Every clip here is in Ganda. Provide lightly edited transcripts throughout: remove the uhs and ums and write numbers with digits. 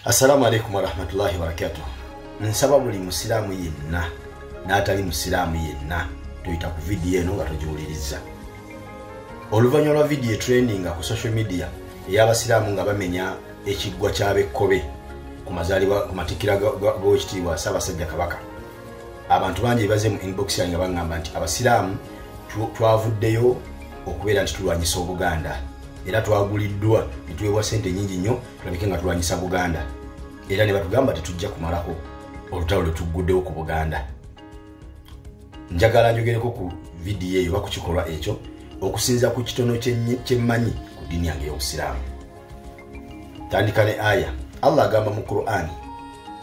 Assalamu alaikum warahmatullahi wabarakatuh. Nsaba buli musilamu yenna n'atali musilamu yenna tuyita ku video eno nga tugiwuliriza. Oluvannyuma lwa video trending ku social media ey'abasiraamu nga bamenya ekiggwa ky'abekkobe ku mazaalibwa ku matikira g'Oweekitiibwa Ssaabasajja Kabaka. Abantu bangi baze mu inbox yange bangamba nti abasiraamu twavuddeyo okubeera nti tulwanyisa Obuganda. Era twaguliddwa nituweebwa sente nyingi nnyo tulabike nga tulwanyisa Buganda. Era ne batugamba tetujja kumalako olutalo lwe tugguddewo ku Buganda. Njagala njogereko ku vidiyo eyo ku kikolwa ekyo okusinza ku kitono kyemmanyi ku ddiini yange y'Obusiraamu. Tandika ne aya. Allah agamba mu Qur'an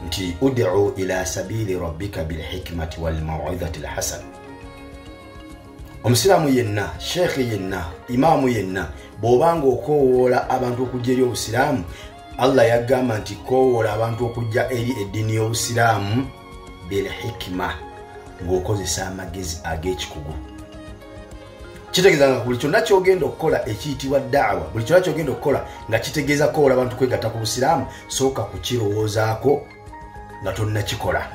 nti ud'u ila sabili rabbika bil hikmati wal maw'izati al hasana. Omusiraamu yenna, sheikh yenna, imaamu yenna bw'obanga okowoola abantu okujja eri Obusiraamu, Allah yagamba nti kowoola abantu okujja eri eddiini y'Obusiraamu bil hikma, ng'okozesa amagezi ag'ekikugu. Kitegeeza nga buli kyonna ky'ogenda okukola ekiyitibwa da'wa, buli kyonna ky'ogenda okukola nga kitegeeza kowoola abantu kwegatta ku Busiraamu, sooka kukirowoozaako nga tonnakikola.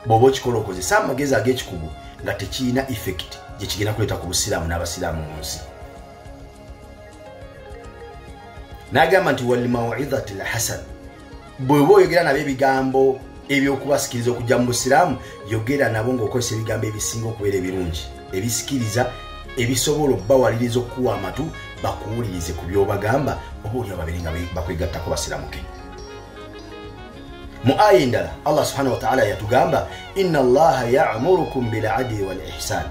Bw'oba okikola okozesa amagezi ag'ekikugu nga tekiyina effect gye kigenda kuleeta ku Busiraamu n'abasiraamu mu nsi. N'agamba nti wal maw'izati al hasana, bw'oba oyogera nabo ebigambo ebyokubasikiriza okujja mu Busiraamu, yogera nabo ng'okozesa ebigambo ebisinga okubeera ebirungi, ebisikiriza, ebisobola obbawaliriza okuwa amatu bakuwulirize ku by'obagamba, oba oli ababeere nga bakwegattako basiramuke. Mu aya endala Allah subhanahu wa ta'ala yatugamba inna Allaha ya'murukum bil 'adli wal ihsan.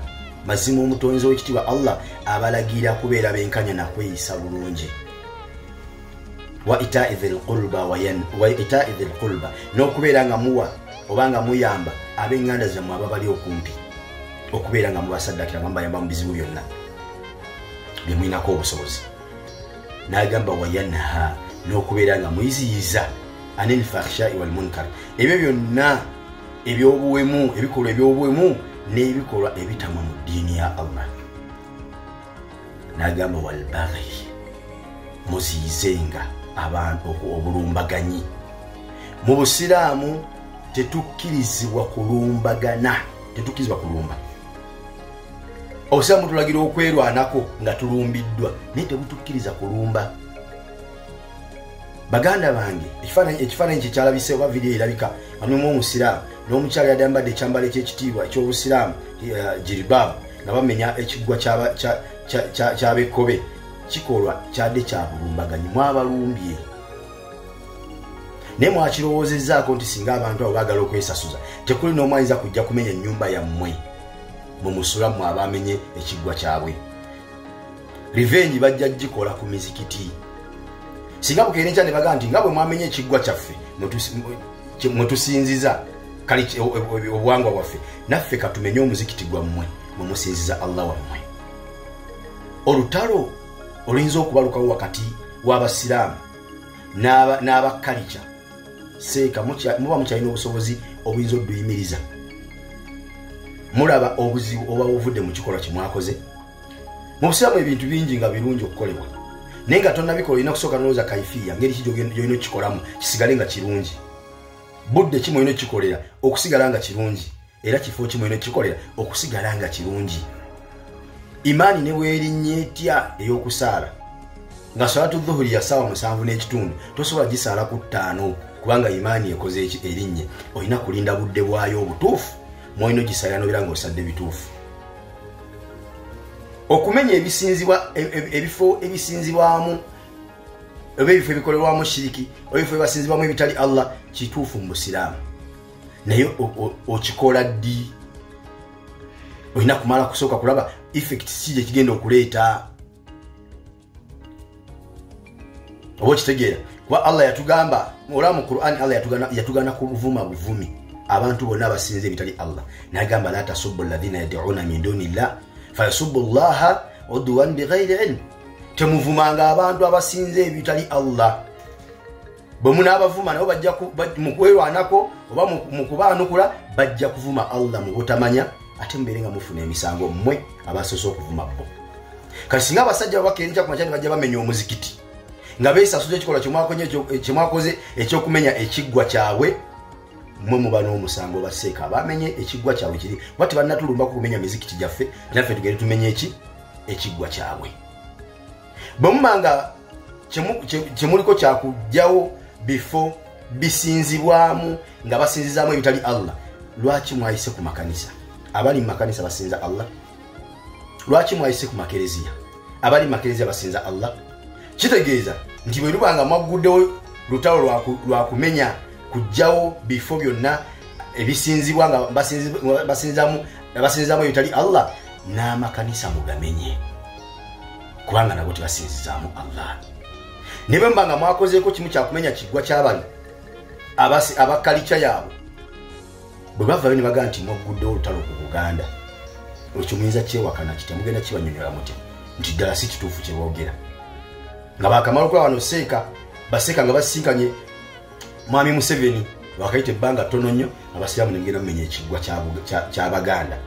Mazima omutonzi w'ekitiibwa Allah abalagira kubeera benkanya na kweyisa bulungi. Wa ita'i dhil qurba, n'okubeera nga muwa obanga muyamba ab'enganda zammwe ababali okumpi, okubeera nga mubasaddakira nga mubayamba mu bizibu byonna bye mulinako obusobozi. N'agamba wa yanha, n'okubeera nga muyiziyiza anil fahsha'i wal munkar, ebyo byonna eby'obuwemu, ebikolwa eby'obuwemu n'ebikolwa ebitamwa mu ddiini ya Allah. N'agamba wal baghi, muziyizenga abantu obulumbaganyi. Mu Busiraamu tetukkirizibwa kulumbagana, tetukkirizibwa kulumba. Obusiraamu tulagira okwerwanako nga tulumbiddwa, naye tebutukkiriza kulumba. Baganda bange, ekifaananyi kyekyalabise oba vidiyo erabika amulimu omusiraamu n'omukyala yadambadde ekyambalo eky'ekitiibwa eky'Obusiraamu jilbab nga bamenya ekiggwa ky'abekkobe. Kikolwa kyadde kya bulumbaganyi, mwabalumbye. Naye mwakirowoozezaako nti singa abantu abo baagala okwesasuza, tekuli n'omu ayinza kujja kumenya ennyumba yammwe mumusulamu aba amenye ekiggwa kyabwe. Revenge bajja gikola ku mizikiti. Singa bukeera enkya ne bagamba nti nga bwe mwamenye ekiggwa kyaffe mwe tusinziza kale obuwangwa bwaffe, naffe katumenye omuzikiti gwammwe mwe musinziza Allah wammwe. Olutalo oluyinza okubalukawo wakati w'abasiraamu n'abakalica, seeka muba mukyalina obusobozi obuyinza odduyimiriza. Mulaba obuzibu oba buvudde mu kikolwa kye mwakoze. Mu Busiraamu ebintu bingi nga birungi okukolebwa, naye nga tonnabikola olina kusooka n'olowooza kaifiya ngeri ki gy'olina okukikolamu kisigale nga kirungi. Budde ki mwolina okukikolera okusigala nga kirungi, era kifo ki mwolina okukikolera okusigala nga kirungi. Imaani ne bw'erinnya etya ey'okusaala nga salatu dhuhuri ya ssaawa 7:30 tosobola gisaala ku 5 kubanga imaani ekoze erinnya, olina kulinda budde bwayo obutuufu mwolina ogisaalira n'obeera ng'osadde bituufu. Okumenya ebifo ebisinzibwamu oba ebifo ebikolerwamu shiriki oba ebifo ebisinzibwamu ebitali Allah kituufu mu Busiraamu, naye okikola ddi? Olina kumala kusooka kulaba effect si gye kigenda okuleeta. Oba okitegeera kuba Allah yatugamba olaba mu Qur'an, Allah yatugana kuvuma buvumi abantu bonna abasinza ebitali Allah. N'agamba la tasubbu alladhina yad'una min dunillah fayasubbu Allaha udwan bighayri ilm, temuvumanga abantu abasinza ebitali Allah. Bwe munaabavuma nabo bajja mu kwerwanako oba mu kubaanukula bajja kuvuma Allah mu butamanya, ate mubeere nga mufuna emisango mmwe abasoose okuvuma bo. Kati singa abasajja babakenja ku makya ne bajja bamenya omuzikiti, nga beesasuza ekikola kyemwakoze ekyokumenya ekiggwa kyabwe mwe muba n'omusango baseeka bamenye ekiggwa kyabwe kiri kuba tebannatulumba kumenya mizikiti gyaffe naffe tugende tumenye ekiggwa kyabwe bwe mumanga kyemuliko kyakugjawo bifo bisinzibwamu nga basinzizaamu ebitali Allah lwaki mwayise ku makanisa abali mu makanisa basinza Allah lwaki mwayise ku makereziya abali mu makereziya basinza Allah kitegeeza nti bwe lubanga mwaguddewo lutalo lwa kumenya kujjawo bifo byonna ebisinzibwa nga basinzizaamu ebitali Allah n'amakanisa mugamenye kubanga nabo tebasinzizaamu Allah ne bwe mbanga mwakozeeko kimu kyakumenya kiggwa ky'abali abakalica yaabwe bwe bavayo ne bagaa nti mwaguddewo olutalo ku Buganda ekyo muyinza kyewakana kitemugenda kibanyonyola mutya nti ddala si kituufu kyeboogera nga bakamala okuba wano baseeka nga basinkanye Mwami Museveni wakayita ebbanga ttono nnyo abasiraamu ne mugenda mumenya ekiggwa ky'Abaganda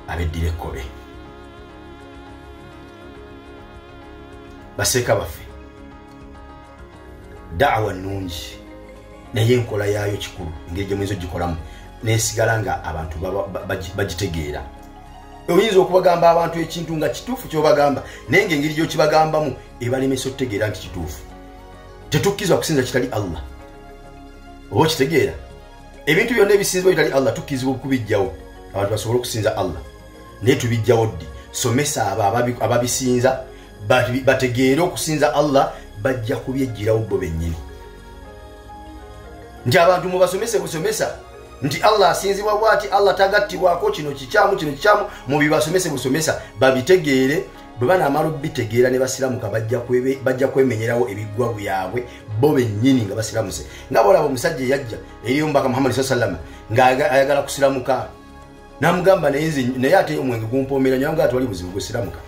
abeddira ekkobe baseeka baffe da'wa nnungi naye enkola yaayo kikulu engeri gye muyinza ogikolamu nesigala nga abantu bagitegeera oyinza okubagamba abantu ekintu nga kituufu kyobagamba naye ng'engeri gyokibagambamu ebalemesa okutegeera nti kituufu tetukkizibwa kusinza kitali Allah oba okitegeera ebintu byonna ebisinzibwa bitali Allah tukkizibwa okubijjawo abantu basobole okusinza Allah naye tubijjawo ddi somesa abo ababisinza bategeere okusinza Allah bajja kubyejjirawo bo bennyini nti abantu mubasomese busomesa nti Allah asinzibwa bwati Allah tagattibwako kino kikyamu mubibasomese busomesa babitegeere bwe banaamala obitegeera ne basiramuka bajja kwemenyerawo ebiggwa byabwe bo bennyini nga basiramuse nga bolaba omusajja yajja eri omubaka Muhammad sallallahu nga ayagala kusiramuka namugamba naye ate omwenge gumpomera nyo nga twali buzibu gusiramuka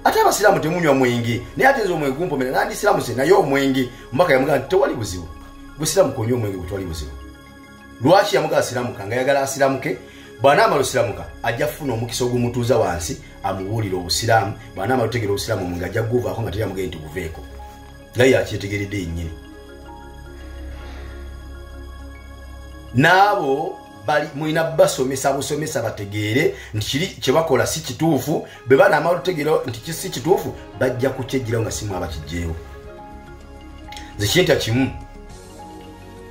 ate abasiraamu temunywa mwenge naye ate nze omwenge gumpomera nandisiramuse naye omwenge omubaka yamugamba nti tewali buzibu gusiramuka onywa omwenge bwe twali buzibu lwaki yamugala asiramuka nga ayagala asiramuke bw'anaamala osiramuka ajja kufuna omukisa ogumutuuza wansi amubuulira obusiraamu bw'anaamala otegeera obusiraamu nga ajja kuguvaako nga teryamugee nti buveeko naye yakyetegeredde yennyini n'abo mulina basomesa busomesa bategeere nti kiri kyebakola si kituufu bwe banaamala otegeera nti si kituufu bajja kukyejjirawo nga simu abakijjeewo nze kinta kimu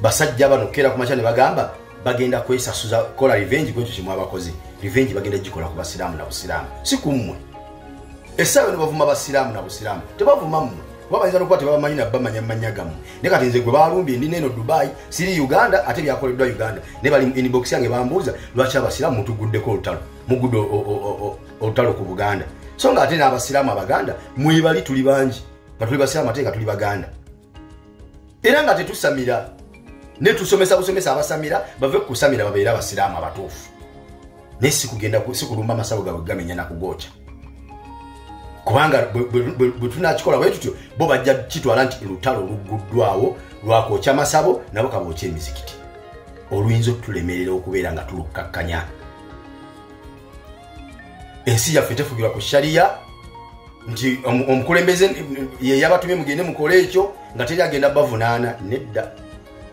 basajja bano keera ku makya ne bagamba bagenda kwesasuza kola revenge kwekyo kimu abakozi revenge bagenda gikola ku basiraamu na busiraamu si kummwe essaawa ne bavuma basiraamu na busiraamu tebavuma mmwe kuba bayinza n'okuba tebabamanyi nabamanya manya gammwe naye kati nze gwe balumbye ndi neeno Dubai siri Uganda ate byakoleddwa Uganda ne bali inbox yange bambuuza lwaki abasiraamu mutuguddeko olutalo mugudde olutalo ku Buganda so nga ate n'abasiraamu Abaganda mwebali tuli bangi nga tuli basiraamu ate nga tuli Baganda era nga tetusamira ne tusomesa busomesa abasamira bave kusamira babeera abasiraamu abatuufu naye sikulumba amasawo gaabwe gamenya nakugookya kubanga bwe tunakikola bwe tutyo bo bajja kitwala nti lutalo luguddwawo lwakookya masabo nabo kabookya emizikiti oluyinza otulemerera okubeera nga tulukkakkanya ensi yaffe tefugirwa ku shariya nti omukulembeze ye yabatumye mugende mukole ekyo nga teri agenda bavunaana nedda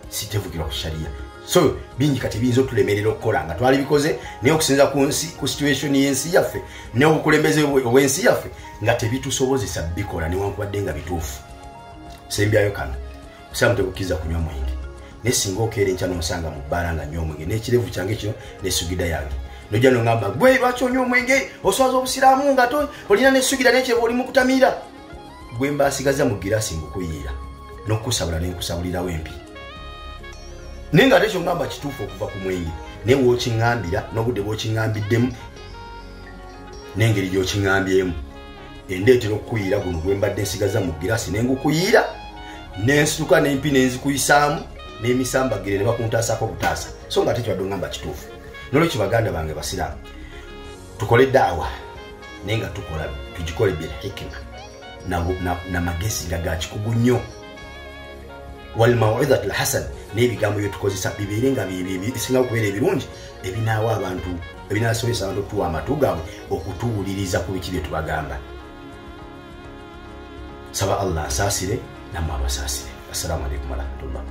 si tefugirwa ku shariya so bingi kati biyinza otulemerera okukola nga twali bikoze naye okusinza ku situation y'ensi yaffe n'obukulembeze obw'ensi yaffe nga tebitusobozesa bikola newankubadde nga bituufu sembyayo kano osaamu tekukkiriza kunywa mwenge naye singa okeera enkya n'osanga mu bbaala nga nnywa omwenge n'ekirevu kyange kino n'esugida yange nojja nongamba gwe lwaki onywa omwenge oswaza obusiraamu nga olina n'essugira n'ekyeva oli mu kutamiira gwe mbaasigaza mu giraasi ngukuyiira n'okukusabula n'enkusabulirawo empi naye nga ate kyongamba kituufu okuva ku mwenge naye wookiŋŋambira n'obudde bw'okiŋŋambiddemu n'engeri gy'okiŋŋambyemu endeetera okukuyiira guno gwe mbadde nsigaza mu giraasi nengukuyiira nensituka n'empi nenzikuyisaamu n'emisambagire ne bakuntaasako butaasa so nga ate kibadde ongamba kituufu n'olwekyo baganda bange basiraamu tukole daawa naye nga tugikole bil hikima n'amagezi nga ga kikugu nnyo wal maw'izati al hasan n'ebigambo byetukozesa bibeere nga bisinga okubeera ebirungi ebinaawa abantu ebinaasobozesa abantu okutuwa amatu gaabwe okutuwuliriza ku biki bye tubagamba saba Allah asaasire nammwe abasaasire. Assalamu alaikum warahmatullah.